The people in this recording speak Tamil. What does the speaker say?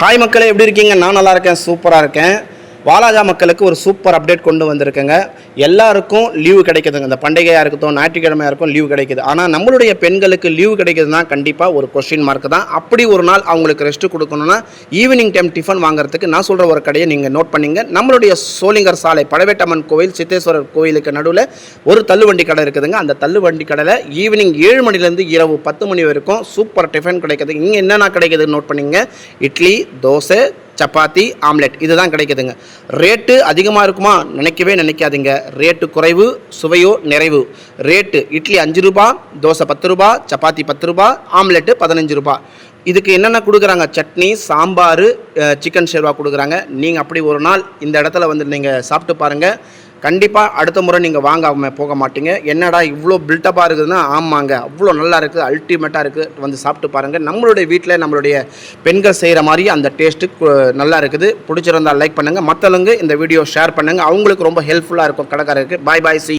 ஹாய் மக்களே, எப்படி இருக்கீங்க? நான் நல்லா இருக்கேன், சூப்பராக இருக்கேன். வாலாஜா மக்களுக்கு ஒரு சூப்பர் அப்டேட் கொண்டு வந்திருக்கேங்க. எல்லாருக்கும் லீவு கிடைக்குதுங்க. இந்த பண்டிகையாக இருக்கட்டும், ஞாயிற்றுக்கிழமையாக இருக்கும், லீவு கிடைக்குது. ஆனால் நம்மளுடைய பெண்களுக்கு லீவு கிடைக்குதுன்னா கண்டிப்பாக ஒரு கொஸ்டின் மார்க் தான். அப்படி ஒரு நாள் அவங்களுக்கு ரெஸ்ட் கொடுக்கணும்னா ஈவினிங் டைம் டிஃபன் வாங்குறதுக்கு நான் சொல்கிற ஒரு கடையை நீங்கள் நோட் பண்ணிங்க. நம்மளுடைய சோளிங்கர் சாலை பழவேட்டம்மன் கோவில் சித்தேஸ்வரர் கோவிலுக்கு நடுவில் ஒரு தள்ளுவண்டி கடை இருக்குதுங்க. அந்த தள்ளுவண்டி கடையில் ஈவினிங் 7 மணிலேருந்து இரவு 10 மணி வரைக்கும் சூப்பர் டிஃபன் கிடைக்குது. இங்கே என்னென்ன கிடைக்குதுன்னு நோட் பண்ணிங்க. இட்லி, தோசை, சப்பாத்தி, ஆம்லெட் இதுதான் கிடைக்குதுங்க. ரேட்டு அதிகமாக இருக்குமா? நினைக்காதீங்க. ரேட்டு குறைவு, சுவையோ நிறைவு. ரேட்டு இட்லி 5 ரூபா, தோசை 10 ரூபா, சப்பாத்தி 10 ரூபா, ஆம்லெட்டு 15 ரூபா. இதுக்கு என்னென்ன கொடுக்குறாங்க? சட்னி, சாம்பார், சிக்கன் ஷேர்வா கொடுக்குறாங்க. நீங்கள் அப்படி ஒரு நாள் இந்த இடத்துல வந்து நீங்கள் சாப்பிட்டு பாருங்கள். கண்டிப்பாக அடுத்த முறை நீங்கள் வாங்காமல் போக மாட்டீங்க. என்னடா இவ்வளோ பில்டப்பாக இருக்குதுன்னா, ஆமாங்க, அவ்வளோ நல்லா இருக்குது, அல்டிமேட்டாக இருக்குது. வந்து சாப்பிட்டு பாருங்கள். நம்மளுடைய வீட்டில் நம்மளுடைய பெண்கள் செய்கிற மாதிரி அந்த டேஸ்ட்டு நல்லா இருக்குது. பிடிச்சிருந்தால் லைக் பண்ணுங்கள். மற்றவங்க இந்த வீடியோ ஷேர் பண்ணுங்கள். அவங்களுக்கு ரொம்ப ஹெல்ப்ஃபுல்லாக இருக்கும் கடைக்காரருக்கு. பாய் பாய், சி.